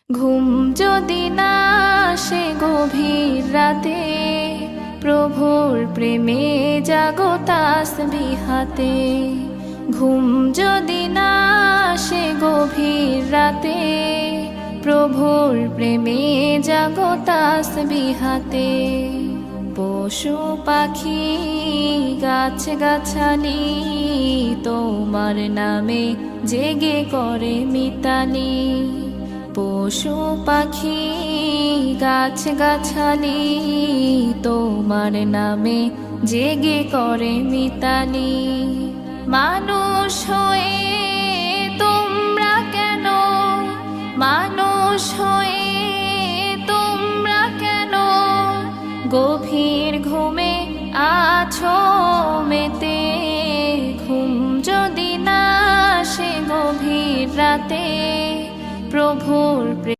ঘুম যদি না আসে গভীর রাতে, প্রভুর প্রেমে জাগো তাসবিহ হাতে। ঘুম যদি না আসে গভীর রাতে, প্রভুর প্রেমে জাগো তাসবিহ হাতে। পশু পাখি গাছ গাছালি তোমার নামে জেগে করে মিতালি। পশু পাখি গাছ গাছালি তোমার নামে জেগে করে মিতালি। মানুষ হয়ে তোমরা কেন, মানুষ হয়ে তোমরা কেন গভীর ঘুমে আছো মেতে। ঘুম যদি না আসে গভীর রাতে, প্রভুর প্রেমে